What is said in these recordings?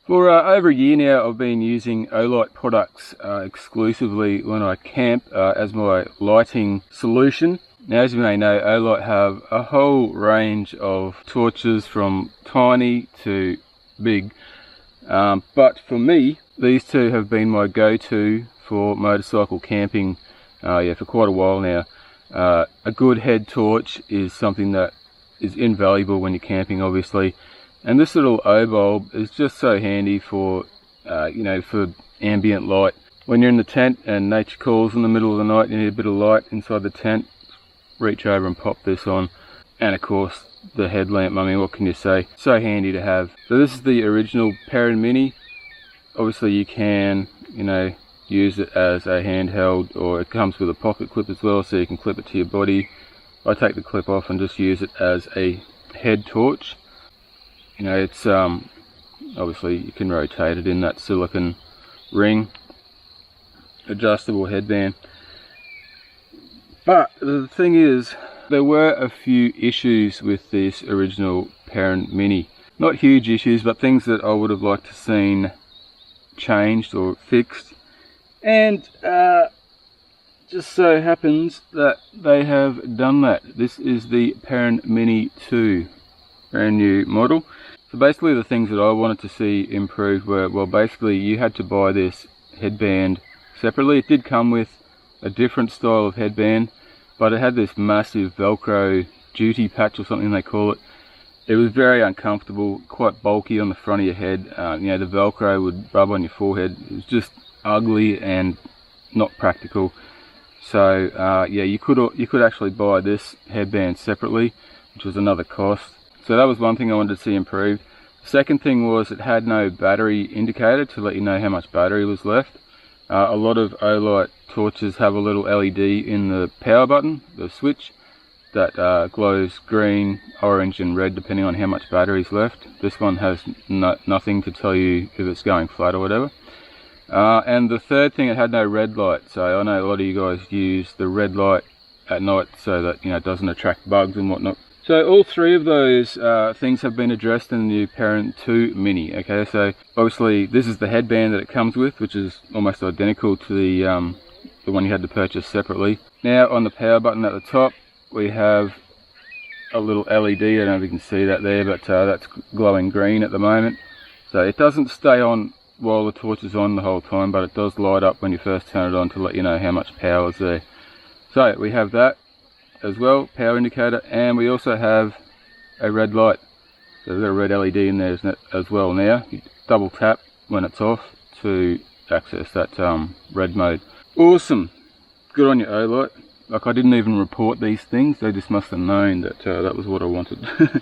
For over a year now, I've been using Olight products exclusively when I camp as my lighting solution. Now, as you may know, Olight have a whole range of torches from tiny to big. But for me, these two have been my go-to for motorcycle camping for quite a while now. A good head torch is something that is invaluable when you're camping, obviously. And this little O bulb is just so handy for, for ambient light. When you're in the tent and nature calls in the middle of the night, you need a bit of light inside the tent, reach over and pop this on. And of course, the headlamp, I mean, what can you say? So handy to have. So this is the original Perun Mini. Obviously you can, use it as a handheld, or it comes with a pocket clip as well, so you can clip it to your body. I take the clip off and just use it as a head torch. It's obviously you can rotate it in that silicone ring, adjustable headband. But the thing is, there were a few issues with this original Perun Mini. Not huge issues, but things that I would have liked to seen changed or fixed. And just so happens that they have done that. This is the Perun Mini 2, brand new model. So basically the things that I wanted to see improved were, well, basically you had to buy this headband separately. It did come with a different style of headband, but it had this massive Velcro duty patch or something they call it. It was very uncomfortable, quite bulky on the front of your head. The Velcro would rub on your forehead. It was just ugly and not practical. So you could actually buy this headband separately, which was another cost. So that was one thing I wanted to see improved. The second thing was it had no battery indicator to let you know how much battery was left. A lot of Olight torches have a little LED in the power button, the switch, that glows green, orange and red depending on how much battery is left. This one has nothing to tell you if it's going flat or whatever. And the third thing, it had no red light. So I know a lot of you guys use the red light at night so that it doesn't attract bugs and whatnot. So all three of those things have been addressed in the new Perun 2 Mini. Okay, so obviously this is the headband that it comes with, which is almost identical to the one you had to purchase separately. Now on the power button at the top, we have a little LED. I don't know if you can see that there, but that's glowing green at the moment. So it doesn't stay on while the torch is on the whole time, but it does light up when you first turn it on to let you know how much power is there. So we have that as well, power indicator, and we also have a red light. So there's a red LED in there as well. Now you double tap when it's off to access that red mode. Awesome, good on you, Olight. Like, I didn't even report these things, they just must have known that that was what I wanted. I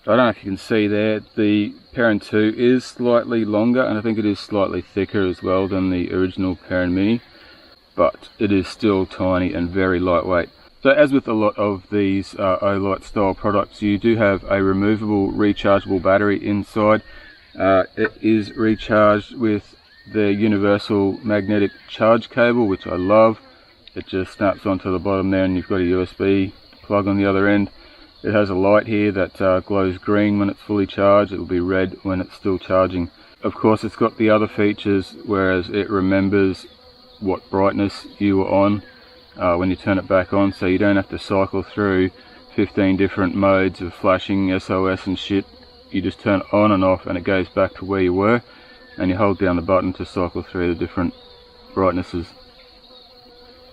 don't know if you can see there, the Perun 2 is slightly longer, and I think it is slightly thicker as well than the original Perun Mini, but it is still tiny and very lightweight. So as with a lot of these Olight style products, you do have a removable rechargeable battery inside. It is recharged with the universal magnetic charge cable, which I love. It just snaps onto the bottom there and you've got a USB plug on the other end. It has a light here that glows green when it's fully charged. It will be red when it's still charging. Of course, it's got the other features, whereas it remembers what brightness you were on when you turn it back on, so you don't have to cycle through 15 different modes of flashing, SOS and shit. You just turn it on and off and it goes back to where you were, and you hold down the button to cycle through the different brightnesses.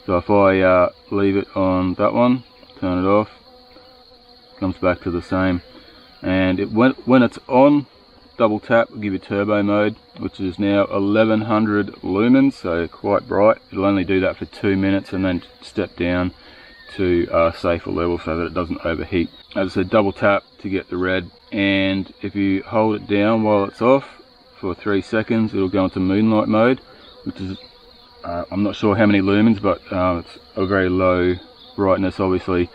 So if I leave it on that one, turn it off, comes back to the same. And when it's on, double tap will give you turbo mode, which is now 1100 lumens, so quite bright. It'll only do that for 2 minutes and then step down to a safer level so that it doesn't overheat. As I said, double tap to get the red, and if you hold it down while it's off for 3 seconds, it'll go into moonlight mode, which is I'm not sure how many lumens, but it's a very low brightness. Obviously,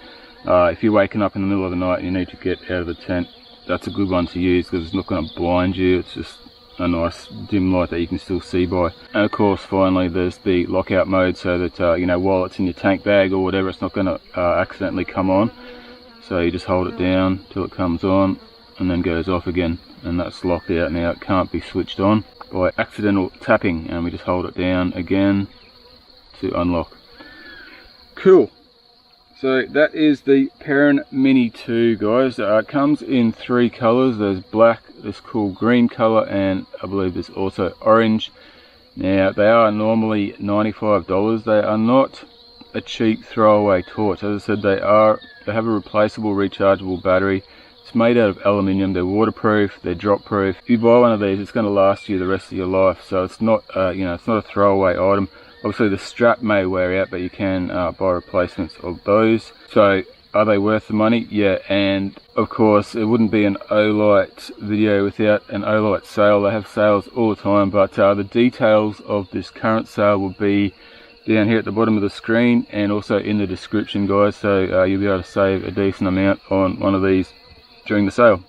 if you're waking up in the middle of the night and you need to get out of the tent, that's a good one to use because it's not going to blind you. It's just a nice dim light that you can still see by. And of course, finally, there's the lockout mode, so that while it's in your tank bag or whatever, it's not going to accidentally come on. So you just hold it down till it comes on and then goes off again. and that's locked out now. It can't be switched on by accidental tapping, and we just hold it down again to unlock. Cool. So that is the Perun Mini 2, guys. It comes in 3 colors. There's black, this cool green color, and I believe there's also orange. Now they are normally $95. They are not a cheap throwaway torch. As I said, they have a replaceable rechargeable battery. It's made out of aluminium. They're waterproof, they're drop proof. If you buy one of these, it's going to last you the rest of your life. So it's not it's not a throwaway item. Obviously the strap may wear out, but you can buy replacements of those. So are they worth the money? Yeah, and of course it wouldn't be an Olight video without an Olight sale. They have sales all the time, but the details of this current sale will be down here at the bottom of the screen and also in the description, guys. So you'll be able to save a decent amount on one of these during the sale.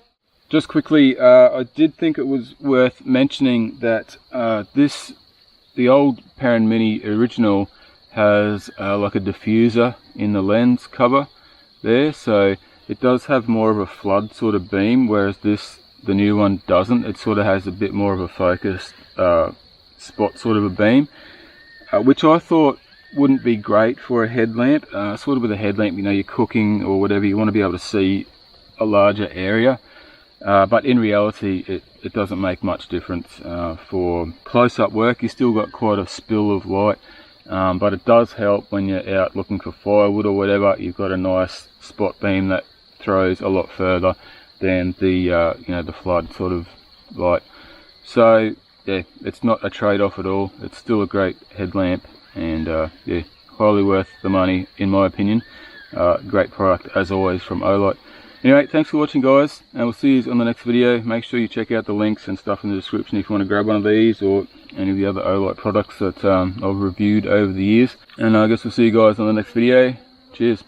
Just quickly, I did think it was worth mentioning that the old Perun Mini original has like a diffuser in the lens cover there, so it does have more of a flood sort of beam, whereas the new one doesn't. It sort of has a bit more of a focused spot sort of a beam, which I thought wouldn't be great for a headlamp. Sort of with a headlamp, you're cooking or whatever, you want to be able to see a larger area, but in reality it doesn't make much difference. For close-up work you still got quite a spill of light, but it does help when you're out looking for firewood or whatever. You've got a nice spot beam that throws a lot further than the the flood sort of light. So yeah, it's not a trade-off at all. It's still a great headlamp, and yeah, highly worth the money in my opinion. Great product as always from Olight. Anyway, thanks for watching, guys, and we'll see you on the next video. Make sure you check out the links and stuff in the description if you want to grab one of these or any of the other Olight products that I've reviewed over the years. And I guess we'll see you guys on the next video. Cheers.